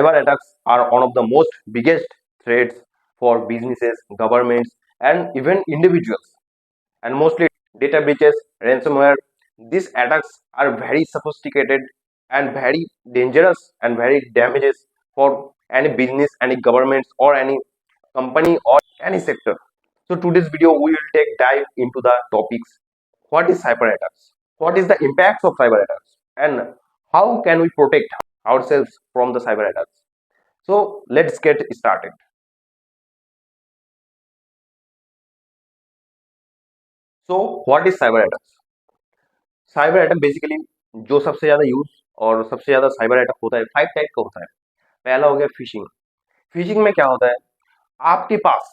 Cyber attacks are one of the most biggest threats for businesses, governments, and even individuals. And mostly data breaches, ransomware. These attacks are very sophisticated and very dangerous and very damages for any business, any governments, or any company or any sector. So today's video we will take dive into the topics: what is cyber attacks, what is the impacts of cyber attacks, and how can we protect ourselves from the cyber attacks. So let's get started. So what is cyber attacks? Cyber attack basically जो सबसे ज्यादा use और सबसे ज्यादा cyber attack होता है, 5 type का होता है। पहला हो गया फिशिंग। फिशिंग में क्या होता है, आपके पास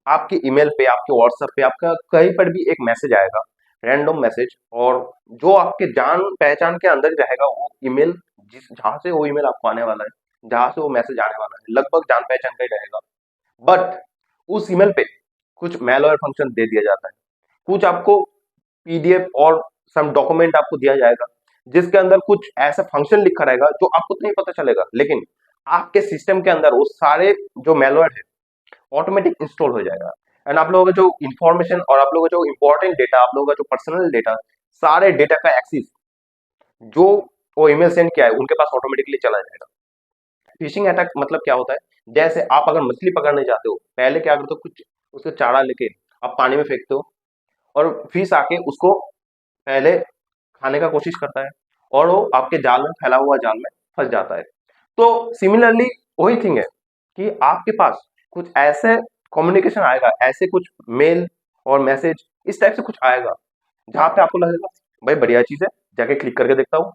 आपके ईमेल पे, आपके व्हाट्सएप पे, आपका कहीं पर भी एक मैसेज आएगा, रैंडम मैसेज, और जो आपके जान पहचान के अंदर ही रहेगा वो ईमेल, जिस जहां से वो ईमेल आपको आने वाला है, जहां से वो मैसेज आने वाला है, लगभग जान पहचान का ही रहेगा। बट उस ईमेल पे कुछ मेलवेयर फंक्शन दे दिया जाता है, कुछ आपको पीडीएफ और सम डॉक्यूमेंट आपको दिया जाएगा जिसके अंदर कुछ ऐसा फंक्शन लिखा रहेगा जो आपको तो नहीं पता चलेगा, लेकिन आपके सिस्टम के अंदर वो सारे जो मेलवेयर है ऑटोमेटिक इंस्टॉल हो जाएगा। एंड आप लोगों का जो इंफॉर्मेशन और आप लोगों का जो इंपॉर्टेंट डेटा, आप लोगों का जो पर्सनल डेटा, सारे डेटा का एक्सेस जो वो ईमेल सेंड किया है उनके पास ऑटोमेटिकली चला जाएगा। फिशिंग अटैक मतलब क्या होता है, जैसे आप अगर मछली पकड़ने जाते हो, पहले क्या करते हो, कुछ उसका चारा लेके आप पानी में फेंकते हो और फिश आके उसको पहले खाने का कोशिश करता है और वो आपके जाल में, फैला हुआ जाल में फंस जाता है। तो सिमिलरली वही थिंग है कि आपके पास कुछ ऐसे कम्युनिकेशन आएगा, ऐसे कुछ मेल और मैसेज इस टाइप से कुछ आएगा जहां पे आपको लगेगा भाई बढ़िया चीज है, जाके क्लिक करके देखता हूँ।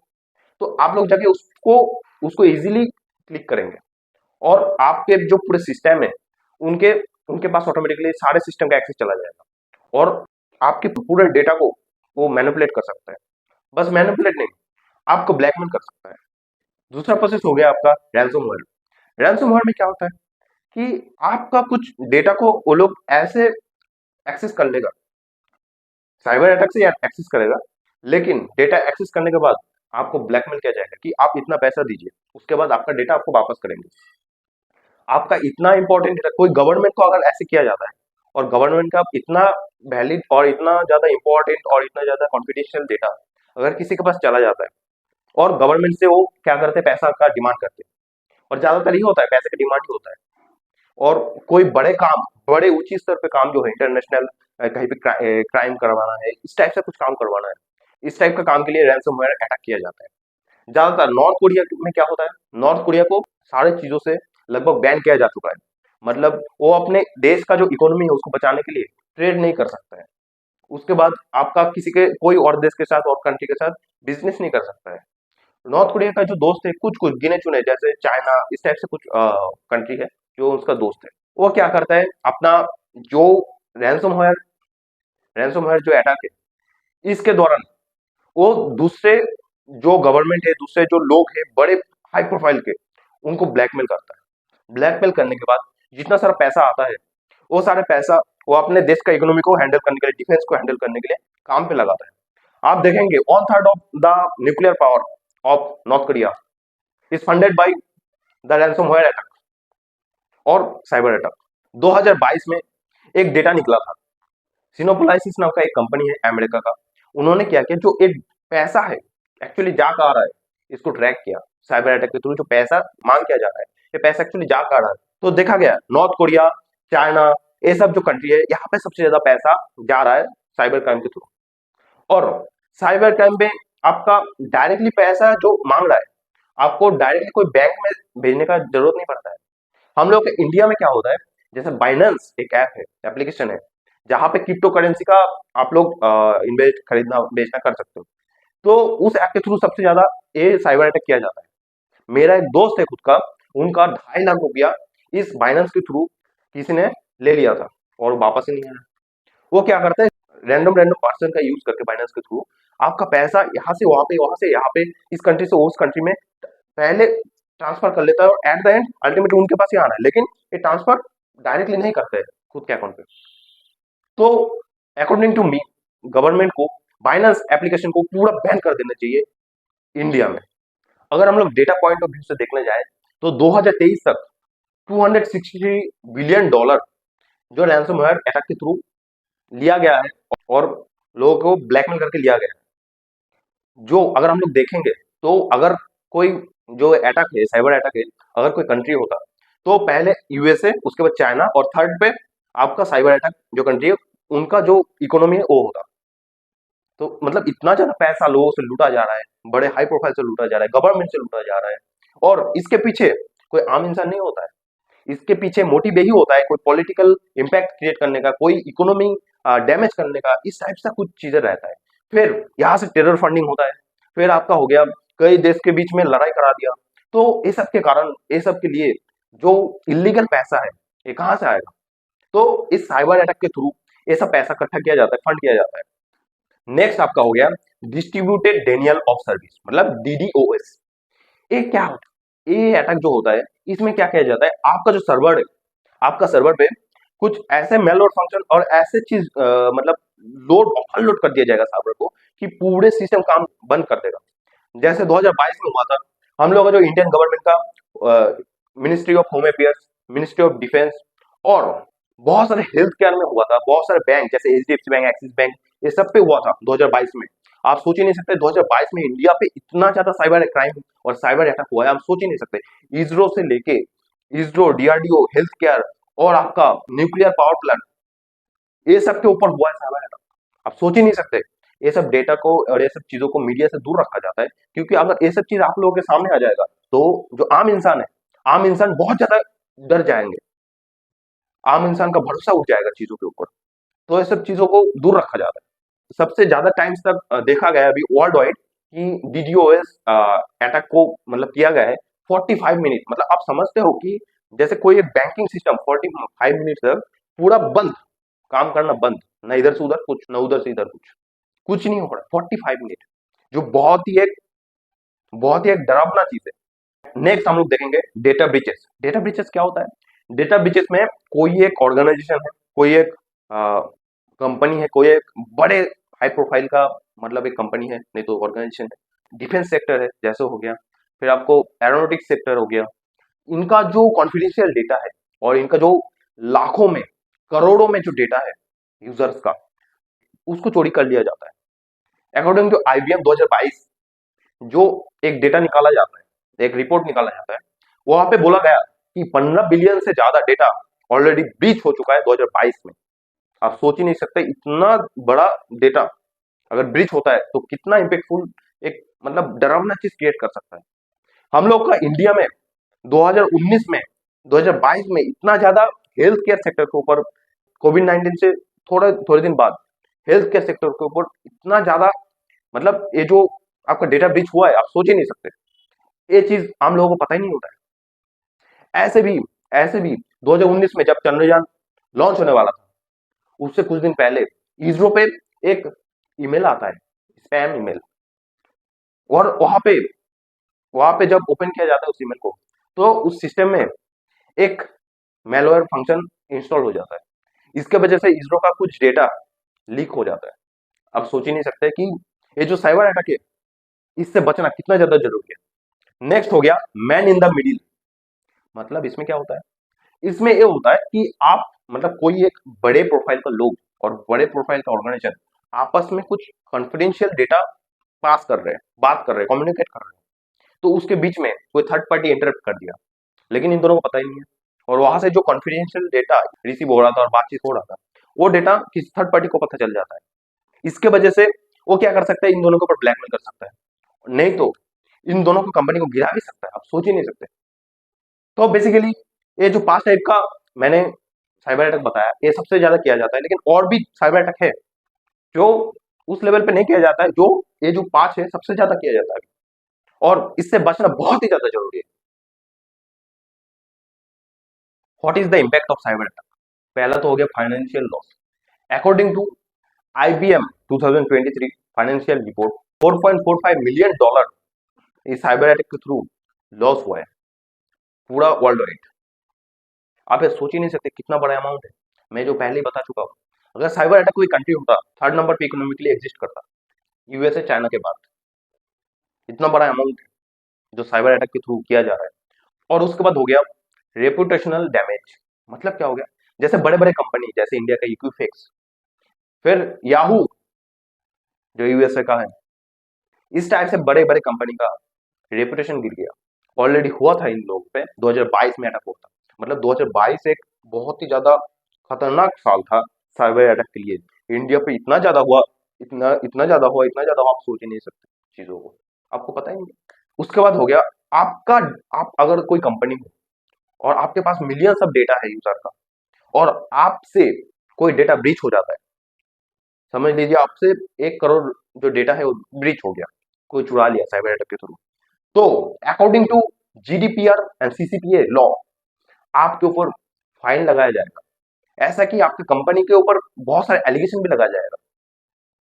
तो आप लोग जाके उसको उसको इजीली क्लिक करेंगे और आपके जो पूरे सिस्टम है उनके उनके पास ऑटोमेटिकली सारे सिस्टम का एक्सेस चला जाएगा और आपके पूरे डेटा को वो मैनिपुलेट कर सकता है। बस मैनिपुलेट नहीं, आपको ब्लैकमेल कर सकता है। दूसरा प्रोसेस हो गया आपका रैंसमवेयर। रैंसमवेयर में क्या होता है कि आपका कुछ डेटा को वो लोग ऐसे एक्सेस कर लेगा, साइबर अटैक से एक्सेस करेगा, लेकिन डेटा एक्सेस करने के बाद आपको ब्लैकमेल किया जाएगा कि आप इतना पैसा दीजिए, उसके बाद आपका डेटा आपको वापस करेंगे। आपका इतना इंपॉर्टेंट डेटा कोई गवर्नमेंट को अगर ऐसे किया जाता है और गवर्नमेंट का इतना वैलिड और इतना ज्यादा इंपॉर्टेंट और इतना ज्यादा कॉन्फिडेंशियल डेटा अगर किसी के पास चला जाता है और गवर्नमेंट से वो क्या करते हैं, पैसा का डिमांड करते हैं, और ज्यादातर ही होता है पैसे का डिमांड ही होता है। और कोई बड़े काम, बड़े ऊंची स्तर पे काम जो है इंटरनेशनल, कहीं पे क्राइम करवाना है, इस टाइप से कुछ काम करवाना है, इस टाइप का काम के लिए रैंसमवेयर अटैक किया जाता है। ज्यादातर नॉर्थ कोरिया में क्या होता है, नॉर्थ कोरिया को सारे चीजों से लगभग बैन किया जा चुका है। मतलब वो अपने देश का जो इकोनॉमी है उसको बचाने के लिए ट्रेड नहीं कर सकता है। उसके बाद आपका किसी के कोई और देश के साथ और कंट्री के साथ बिजनेस नहीं कर सकता है। नॉर्थ कोरिया का जो दोस्त है, कुछ कुछ गिने चुने, जैसे चाइना, इस टाइप से कुछ कंट्री है जो उसका दोस्त है, वो क्या करता है, अपना जो रैंसमवेयर रैंसमवेयर जो अटैक है इसके दौरान वो दूसरे जो गवर्नमेंट है, दूसरे जो लोग हैं बड़े हाई प्रोफाइल के, उनको ब्लैकमेल करता है। ब्लैकमेल करने के बाद जितना सारा पैसा आता है वो सारे पैसा वो अपने देश का इकोनॉमी को हैंडल करने के लिए, डिफेंस को हैंडल करने के लिए काम पे लगाता है। आप देखेंगे 1/3 of the nuclear power of north Korea is funded by the ransomware attack और साइबर अटैक। 2022 में एक डेटा निकला था, सिनोपोलाइसिस नाम का एक कंपनी है अमेरिका का, उन्होंने क्या किया, जो एक पैसा है एक्चुअली जा कहाँ रहा है इसको ट्रैक किया। साइबर अटैक के थ्रू जो पैसा मांग किया जा रहा है, ये पैसा एक्चुअली जा कहाँ रहा है, तो देखा गया नॉर्थ कोरिया, चाइना, ये सब जो कंट्री है यहाँ पे सबसे ज्यादा पैसा जा रहा है साइबर क्राइम के थ्रू। और साइबर क्राइम पे आपका डायरेक्टली पैसा जो मांग रहा है, आपको डायरेक्टली कोई बैंक में भेजने का जरूरत नहीं पड़ता है। हम लोग के इंडिया में क्या होता है, जैसे बाइनेंस एक ऐप है, एप्लीकेशन है, जहां पे क्रिप्टो करेंसी का आप लोग इन्वेस्ट, खरीदना बेचना कर सकते हो। तो उस ऐप के थ्रू सबसे ज्यादा ये साइबर अटैक किया जाता है। मेरा एक दोस्त है खुद का, उनका 2.5 लाख रुपया इस बाइनेंस के थ्रू किसी ने ले लिया था और वापस ही नहीं आया। वो क्या करता है, रैंडम रैंडम पर्सन का यूज करके बाइनेंस के थ्रू आपका पैसा यहाँ से वहां पे, वहां से यहाँ पे, इस कंट्री से उस कंट्री में पहले ट्रांसफर कर लेता है और एट द एंड अल्टीमेटली उनके पास ही आना है, लेकिन ये ट्रांसफर डायरेक्टली नहीं करते हैं खुद के अकाउंट पे। तो अकॉर्डिंग टू मी, गवर्नमेंट को बाइनेंस एप्लीकेशन को पूरा बैन कर देना चाहिए इंडिया में। अगर हम लोग डेटा पॉइंट ऑफ व्यू से देखने जाए तो 2023 तक $260 बिलियन जो रैंसमवेयर अटैक के थ्रू लिया गया है और लोगों को ब्लैकमेल करके लिया गया है। जो अगर हम लोग देखेंगे तो अगर कोई जो अटैक है, साइबर अटैक है, अगर कोई कंट्री होता तो पहले यूएसए, उसके बाद चाइना और थर्ड पे आपका साइबर अटैक जो कंट्री है उनका जो इकोनॉमी है वो होता। तो मतलब इतना ज्यादा पैसा लोगों से लूटा जा रहा है, बड़े हाई प्रोफाइल से लूटा जा रहा है, गवर्नमेंट से लूटा जा रहा है, और इसके पीछे कोई आम इंसान नहीं होता है। इसके पीछे मोटिव यही होता है कोई पॉलिटिकल इम्पैक्ट क्रिएट करने का, कोई इकोनॉमी डैमेज करने का, इस टाइप से कुछ चीजें रहता है। फिर यहाँ से टेरर फंडिंग होता है, फिर आपका हो गया कई देश के बीच में लड़ाई करा दिया। तो ये सब के कारण, ये सब के लिए जो इलीगल पैसा है ये कहाँ से आएगा? तो इस साइबर अटैक के थ्रू ये सब पैसा इकट्ठा किया जाता है, फंड किया जाता है। नेक्स्ट आपका हो गया डिस्ट्रीब्यूटेड डेनियल ऑफ सर्विस, मतलब डीडीओएस। ये क्या होता है? ये अटैक जो होता है इसमें क्या किया जाता है, आपका जो सर्वर है, आपका सर्वर पे कुछ ऐसे मेल और फंक्शन और ऐसे चीज मतलब लोड ओवरलोड कर दिया जाएगा सर्वर को कि पूरे सिस्टम काम बंद कर देगा। जैसे 2022 में हुआ था, हम लोग का जो इंडियन गवर्नमेंट का ministry of home affairs, ministry of defence और बहुत सारे हेल्थ केयर में हुआ था, बहुत सारे बैंक जैसे एचडीएफसी बैंक, एक्सिस बैंक, ये सब पे हुआ था 2022 में। आप सोच ही नहीं सकते 2022 में इंडिया पे इतना ज्यादा साइबर क्राइम और साइबर अटैक हुआ है, आप सोच ही नहीं सकते। इसरो से लेके इसरो, डीआरडीओ, हेल्थ केयर और आपका न्यूक्लियर पावर प्लांट, ये सब के ऊपर हुआ है साइबर अटैक। आप सोच ही नहीं सकते। ये सब डेटा को और ये सब चीजों को मीडिया से दूर रखा जाता है, क्योंकि अगर ये सब चीज आप लोगों के सामने आ जाएगा तो जो आम इंसान है, आम इंसान बहुत ज्यादा डर जाएंगे, आम इंसान का भरोसा उठ जाएगा चीजों के ऊपर। तो ये सब चीजों को दूर रखा जाता है। सबसे ज्यादा टाइम्स तक देखा गया है अभी वर्ल्ड वाइड कि डीडीओएस अटैक को मतलब किया गया है 45 मिनट। मतलब आप समझते हो कि जैसे कोई एक बैंकिंग सिस्टम 45 मिनट तक पूरा बंद, काम करना बंद, ना इधर से उधर कुछ, ना उधर से इधर कुछ, कुछ नहीं हो रहा 45 मिनट, जो बहुत ही एक डरावना चीज है। नेक्स्ट हम लोग देखेंगे डेटा ब्रीचेस। डेटा ब्रीचेस क्या होता है? डेटा ब्रीचेस में कोई एक ऑर्गेनाइजेशन है, कोई एक कंपनी है, कोई एक बड़े हाई प्रोफाइल का मतलब एक कंपनी है, नहीं तो ऑर्गेनाइजेशन है, डिफेंस सेक्टर है जैसे हो गया, फिर आपको एरोनॉटिक्स सेक्टर हो गया, इनका जो कॉन्फिडेंशियल डेटा है और इनका जो लाखों में, करोड़ों में जो डेटा है यूजर्स का, उसको चोरी कर लिया जाता है। अकॉर्डिंग टू आईबीएम 2022 जो एक डेटा निकाला जाता है, एक रिपोर्ट निकाला जाता है, वहां पे बोला गया कि 15 बिलियन से ज्यादा डेटा ऑलरेडी ब्रीच हो चुका है 2022 में। आप सोच ही नहीं सकते इतना बड़ा डेटा अगर ब्रीच होता है तो कितना इम्पेक्टफुल एक मतलब डरावना चीज क्रिएट कर सकता है। हम लोग का इंडिया में 2019 में, 2022 में इतना ज्यादा हेल्थ केयर सेक्टर के ऊपर, कोविड 19 से थोड़े थोड़े दिन बाद हेल्थ केयर सेक्टर के ऊपर इतना ज्यादा मतलब ये जो आपका डेटा ब्रीच हुआ है, आप सोच ही नहीं सकते। ये चीज आम लोगों को पता ही नहीं होता है। ऐसे भी 2019 में जब चंद्रयान लॉन्च होने वाला था, उससे कुछ दिन पहले इसरो पे एक ईमेल आता है, स्पैम ईमेल, और वहां पे जब ओपन किया जाता है उस ईमेल को, तो उस सिस्टम में एक मेलवेयर फंक्शन इंस्टॉल हो जाता है। इसके वजह से इसरो का कुछ डेटा लीक हो जाता है। आप सोच ही नहीं सकते कि ये जो साइबर अटैक है इससे बचना कितना ज्यादा जरूरी है। नेक्स्ट हो गया मैन इन द मिडिल। मतलब इसमें क्या होता है? इसमें ये होता है कि आप मतलब कोई एक बड़े प्रोफाइल का लोग और बड़े प्रोफाइल का ऑर्गेनाइजेशन आपस में कुछ कॉन्फिडेंशियल डेटा पास कर रहे हैं, बात कर रहे हैं, कम्युनिकेट कर रहे हैं, तो उसके बीच में कोई थर्ड पार्टी इंटरप्ट कर दिया, लेकिन इन दोनों को पता ही नहीं है, और वहां से जो कॉन्फिडेंशियल डेटा रिसीव हो रहा था और बातचीत हो रहा था, वो डेटा किसी थर्ड पार्टी को पता चल जाता है। इसके वजह से वो क्या कर सकता है, इन दोनों के ऊपर ब्लैकमेल कर सकता है, नहीं तो इन दोनों को कंपनी को गिरा भी सकता है। आप सोच ही नहीं सकते। तो बेसिकली ये जो पांच टाइप का मैंने साइबर अटैक बताया, ये सबसे ज्यादा किया जाता है, लेकिन और भी साइबर अटैक है जो उस लेवल पे नहीं किया जाता है, जो ये जो पांच है सबसे ज्यादा किया जाता है, और इससे बचना बहुत ही ज्यादा जरूरी है। What is the impact of cyber attack? पहला तो हो गया financial loss. According to IBM 2023 financial report, $4.45 million इस साइबर अटैक के थ्रू लॉस हुआ है पूरा वर्ल्ड वाइड। आप ये सोच ही नहीं सकते कितना बड़ा अमाउंट है। मैं जो पहले ही बता चुका हूँ, अगर साइबर अटैक कोई कंट्री होता, थर्ड नंबर पे इकोनॉमिकली एग्जिस्ट करता, यूएसए चाइना के बाद। इतना बड़ा अमाउंट है जो साइबर अटैक के थ्रू किया जा रहा है। और उसके बाद हो गया रेपुटेशनल डैमेज। मतलब क्या हो गया, जैसे बड़े बड़े कंपनी जैसे इंडिया का इक्विफिक्स, फिर याहू जो यूएसए का है, इस टाइप से बड़े बड़े कंपनी का रेपुटेशन गिर गया। ऑलरेडी हुआ था इन लोग पे 2022 में अटैक हुआ था। मतलब 2022 एक बहुत ही ज्यादा खतरनाक साल था साइबर अटैक के लिए। इंडिया पे इतना ज्यादा हुआ, इतना ज्यादा हुआ, आप सोच ही नहीं सकते चीजों को, आपको पता ही नहीं। उसके बाद हो गया आपका, आप अगर कोई कंपनी हो और आपके पास मिलियंस ऑफ डेटा है यूजर का, और आपसे कोई डेटा ब्रीच हो जाता है, समझ लीजिए आपसे 1 करोड़ जो डेटा है वो ब्रीच हो गया, कोई चुरा लिया साइबर अटैक के थ्रू, तो according to GDPR and CCPA law आपके ऊपर फाइन लगाया जाएगा। ऐसा कि आपकी कंपनी के ऊपर बहुत सारे एलिगेशन भी लगाया जाएगा।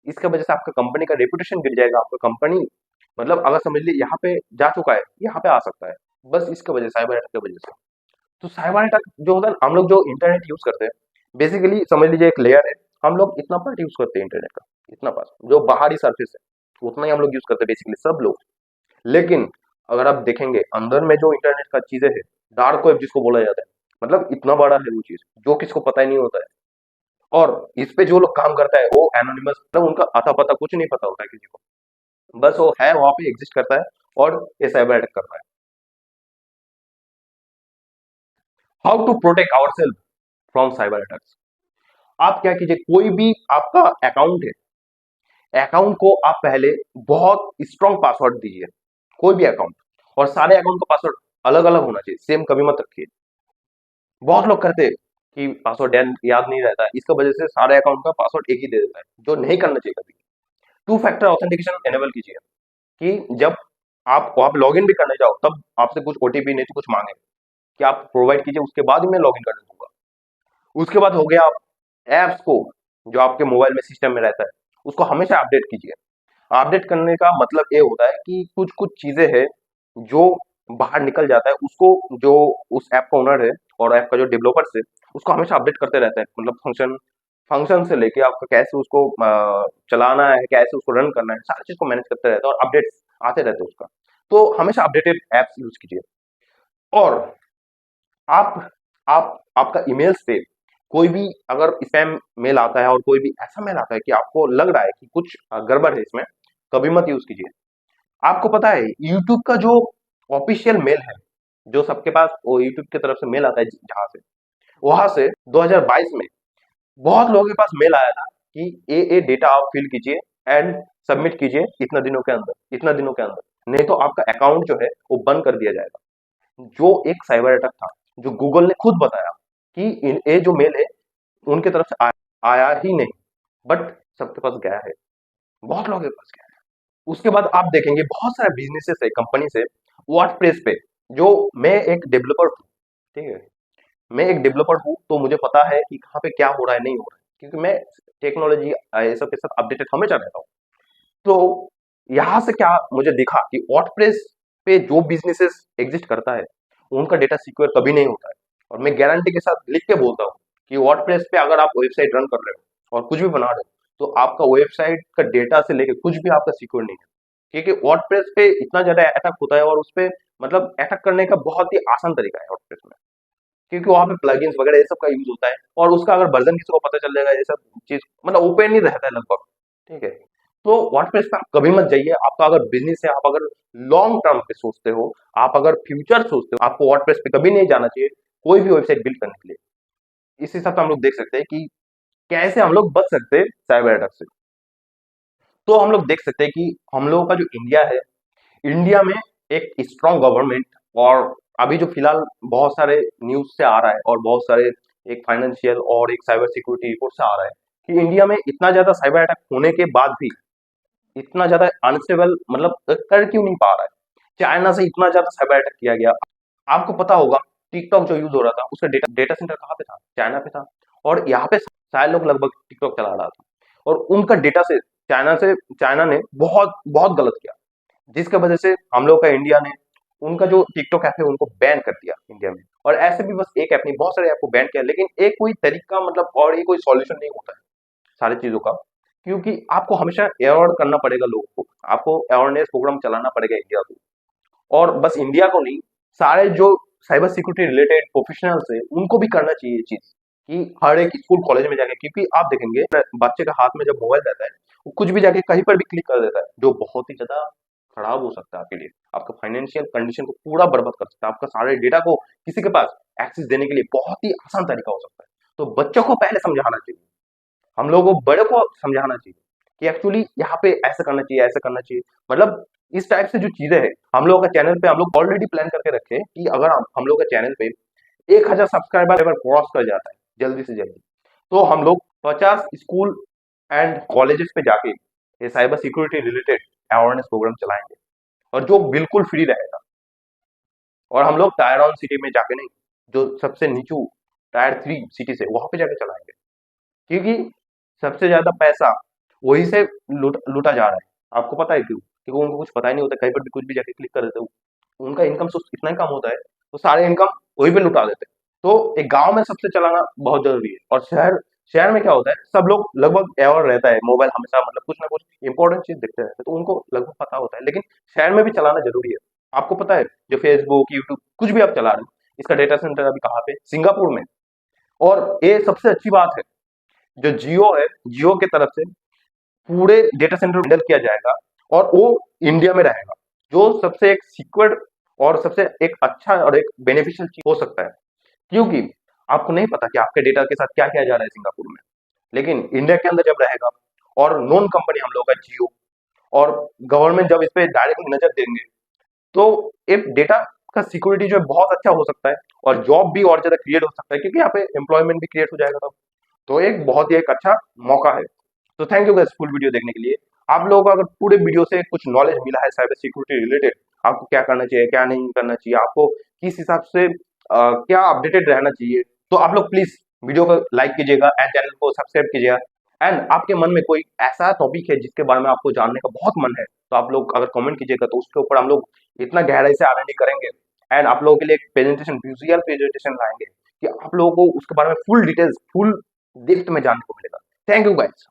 इसके वजह से आपका कंपनी का रेपुटेशन गिर जाएगा। आपका कंपनी मतलब अगर समझ लीजिए यहाँ पे जा चुका है, यहाँ पे आ सकता है, बस इसके वजह से, साइबर अटैक की वजह से। तो साइबर अटैक जो होता है ना, हम लोग जो इंटरनेट यूज करते हैं, बेसिकली समझ लीजिए एक लेयर है, हम लोग इतना पार्ट यूज करते हैं इंटरनेट का, इतना पास जो बाहरी सरफेस है उतना ही हम लोग यूज करते हैं बेसिकली सब लोग। लेकिन अगर आप देखेंगे अंदर में जो इंटरनेट का चीजें है, डार्क वेब जिसको बोला जाता है, मतलब इतना बड़ा है वो चीज जो किसको पता ही नहीं होता है। और इस पे जो लोग काम करता है वो एनोनिमस, मतलब उनका अता पता कुछ नहीं पता होता है किसी को, बस वो है वहां पे एग्जिस्ट करता है और ये साइबर अटैक कर रहा है। How to protect our self from cyber attacks. आप क्या कीजिए, कोई भी आपका अकाउंट है, अकाउंट को आप पहले बहुत स्ट्रॉन्ग पासवर्ड दीजिए, कोई भी अकाउंट, और सारे अकाउंट का पासवर्ड अलग अलग होना चाहिए, सेम कभी मत रखिए। बहुत लोग करते हैं कि पासवर्ड याद नहीं रहता है, इसका वजह से सारे अकाउंट का पासवर्ड एक ही दे देता है, जो नहीं करना चाहिए कभी। टू फैक्टर ऑथेंटिकेशन एनेबल कीजिए, कि जब आप लॉग इन भी करने जाओ तब आपसे कुछ ओटीपी नहीं तो कुछ मांगे, कि आप प्रोवाइड कीजिए, उसके बाद ही मैं लॉग इन करने दूंगा। उसके बाद हो गया, आप एप्स को जो आपके मोबाइल में सिस्टम में रहता है उसको हमेशा अपडेट कीजिए। अपडेट करने का मतलब ये होता है कि कुछ कुछ चीजें हैं जो बाहर निकल जाता है, उसको जो उस ऐप का ओनर है और ऐप का जो डेवलपर्स है उसको हमेशा अपडेट करते रहते हैं। मतलब फंक्शन फंक्शन से लेके आपका कैसे उसको चलाना है, कैसे उसको रन करना है, सारी चीज को मैनेज करते रहते हैं और अपडेट्स आते रहते हैं उसका। तो हमेशा अपडेटेड एप्स यूज कीजिए। और आप आपका ईमेल्स पे कोई भी अगर स्पैम मेल आता है और कोई भी ऐसा मेल आता है कि आपको लग रहा है कि कुछ गड़बड़ है इसमें, कभी मत यूज कीजिए। आपको पता है यूट्यूब का जो ऑफिशियल मेल है, जो सबके पास वो यूट्यूब की तरफ से मेल आता है जहां से, वहां से 2022 में बहुत लोगों के पास मेल आया था कि ये डेटा आप फिल कीजिए एंड सबमिट कीजिए इतना दिनों के अंदर, इतना दिनों के अंदर, नहीं तो आपका अकाउंट जो है वो बंद कर दिया जाएगा। जो एक साइबर अटैक था, जो गूगल ने खुद बताया कि ये जो मेल है उनके तरफ से आया ही नहीं, बट सबके पास गया है, बहुत लोगों के पास गया है। उसके बाद आप देखेंगे बहुत सारे बिजनेसेस है, कंपनी से वर्डप्रेस पे, जो मैं एक डेवलपर हूँ, ठीक है, मैं एक डेवलपर हूँ तो मुझे पता है कि कहाँ पे क्या हो रहा है नहीं हो रहा है, क्योंकि मैं टेक्नोलॉजी ये सब के साथ अपडेटेड हमेशा रहता हूँ। तो यहाँ से क्या मुझे दिखा कि वर्डप्रेस पे जो बिजनेसेस एग्जिस्ट करता है उनका डेटा सिक्योर कभी नहीं होता है। और मैं गारंटी के साथ लिख के बोलता हूँ कि वर्डप्रेस पे अगर आप वेबसाइट रन कर रहे हो और कुछ भी बना रहे हो, तो आपका वेबसाइट का डेटा से लेकर कुछ भी आपका सिक्योर नहीं है, क्योंकि वर्डप्रेस पे इतना ज्यादा अटैक होता है और उस पे मतलब अटैक करने का बहुत ही आसान तरीका है वर्डप्रेस में, क्योंकि वहाँ पे प्लगइन्स वगैरह ये सब का यूज होता है, और उसका अगर वर्जन किसी को पता चल जाएगा ये सब चीज मतलब ओपन ही रहता है लगभग, ठीक है। तो वर्डप्रेस पे आप कभी मत जाइए। आपका अगर बिजनेस है, आप अगर लॉन्ग टर्म पे सोचते हो, आप अगर फ्यूचर सोचते हो, आपको वर्डप्रेस पे कभी नहीं जाना चाहिए कोई भी वेबसाइट बिल्ड करने के लिए। इस हिसाब से हम लोग देख सकते हैं कि कैसे हम लोग बच सकते हैं साइबर अटैक से। तो हम लोग देख सकते हैं कि हम लोगों का जो इंडिया है, इंडिया में एक स्ट्रांग गवर्नमेंट, और अभी जो फिलहाल बहुत सारे न्यूज से आ रहा है और बहुत सारे एक फाइनेंशियल और एक साइबर सिक्योरिटी रिपोर्ट से आ रहा है कि इंडिया में इतना ज्यादा साइबर अटैक होने के बाद भी इतना ज्यादा अनस्टेबल मतलब कर क्यों नहीं पा रहा है। चाइना से इतना ज्यादा साइबर अटैक किया गया। आपको पता होगा टिकटॉक जो यूज हो रहा था उसका डेटा सेंटर कहाँ पे था, चाइना पे था, और यहाँ पे सारे लोग लगभग टिकटॉक चला रहा था, और उनका डेटा से चाइना ने बहुत बहुत गलत किया, जिसके वजह से हम लोग का इंडिया ने उनका जो टिकटॉक ऐप है उनको बैन कर दिया इंडिया में। और ऐसे भी बस एक ऐप नहीं, बहुत सारे ऐप को बैन किया, लेकिन एक कोई तरीका मतलब और ये कोई सॉल्यूशन नहीं होता है सारी चीजों का, क्योंकि आपको हमेशा अवेयर करना पड़ेगा लोगों को, आपको अवेयरनेस प्रोग्राम चलाना पड़ेगा इंडिया को। और बस इंडिया को नहीं, सारे जो साइबर सिक्योरिटी रिलेटेड प्रोफेशनल्स है उनको भी करना चाहिए ये चीज कि हर एक स्कूल कॉलेज में जाके, क्योंकि आप देखेंगे बच्चे का हाथ में जब मोबाइल रहता है वो कुछ भी जाके कहीं पर भी क्लिक कर देता है, जो बहुत ही ज्यादा खराब हो सकता है आपके लिए। आपका फाइनेंशियल कंडीशन को पूरा बर्बाद कर सकता है, आपका सारे डेटा को किसी के पास एक्सेस देने के लिए बहुत ही आसान तरीका हो सकता है। तो बच्चों को पहले समझाना चाहिए, हम लोगों को बड़े को समझाना चाहिए कि एक्चुअली यहाँ पे ऐसा करना चाहिए, ऐसा करना चाहिए। मतलब इस टाइप से जो चीजें हैं, हम लोगों का चैनल पे हम लोग ऑलरेडी प्लान करके रखे हैं कि अगर हम लोग का चैनल पे 1000 सब्सक्राइबर अगर क्रॉस कर जाता है जल्दी से जल्दी, तो हम लोग 50 स्कूल एंड कॉलेजेस पे जाके ये cyber security related awareness programme चलाएंगे, और जो बिल्कुल फ्री रहेगा। और हम लोग टायर ऑन सिटी में जाके नहीं, जो सबसे नीचू टायर 3 सिटी से वहां पे जाके चलाएंगे, क्योंकि सबसे ज्यादा पैसा वही से लूटा जा रहा है। आपको पता है क्यों? क्योंकि उनको कुछ पता ही नहीं होता, कहीं पर भी कुछ भी जाके क्लिक कर देते हो, उनका इनकम सोर्स इतना ही कम होता है, तो सारे इनकम वही पे लुटा देते हैं। तो एक गांव में सबसे चलाना बहुत जरूरी है, और शहर शहर में क्या होता है, सब लोग लगभग अवेयर रहता है, मोबाइल हमेशा मतलब कुछ ना कुछ इंपॉर्टेंट चीज देखते रहते हैं, तो उनको लगभग पता होता है। लेकिन शहर में भी चलाना जरूरी है। आपको पता है जो फेसबुक यूट्यूब कुछ भी आप चला रहे हो, इसका डेटा सेंटर अभी कहाँ पे? सिंगापुर में। और ये सबसे अच्छी बात है, जो जियो है, जियो की तरफ से पूरे डेटा सेंटर हैंडल किया जाएगा, और वो इंडिया में रहेगा, जो सबसे एक सिक्योर और सबसे एक अच्छा और एक बेनिफिशियल चीज हो सकता है। क्योंकि आपको नहीं पता कि आपके डेटा के साथ क्या किया जा रहा है सिंगापुर में, लेकिन इंडिया के अंदर जब रहेगा, और नॉन कंपनी हम लोग का जियो, और गवर्नमेंट जब इस पे डायरेक्ट नजर देंगे, तो एक डेटा का सिक्योरिटी जो है बहुत अच्छा हो सकता है, और जॉब भी और ज्यादा क्रिएट हो सकता है, क्योंकि यहाँ पे एम्प्लॉयमेंट भी क्रिएट हो जाएगा तब। तो एक बहुत ही एक अच्छा मौका है। तो thank you guys full video देखने के लिए। आप लोगों को अगर पूरे वीडियो से कुछ नॉलेज मिला है साइबर सिक्योरिटी रिलेटेड, आपको क्या करना चाहिए, क्या नहीं करना चाहिए, आपको किस हिसाब से क्या अपडेटेड रहना चाहिए, तो आप लोग प्लीज वीडियो को लाइक कीजिएगा एंड चैनल को सब्सक्राइब कीजिएगा। एंड आपके मन में कोई ऐसा टॉपिक है जिसके बारे में आपको जानने का बहुत मन है, तो आप लोग अगर कमेंट कीजिएगा, तो उसके ऊपर हम लोग इतना गहराई से आर करेंगे, एंड आप लोगों के लिए एक प्रेजेंटेशन, विजुअल प्रेजेंटेशन लाएंगे कि आप लोगों को उसके बारे में फुल डिटेल्स, फुल डेप्थ में जानने को मिलेगा। Thank you guys.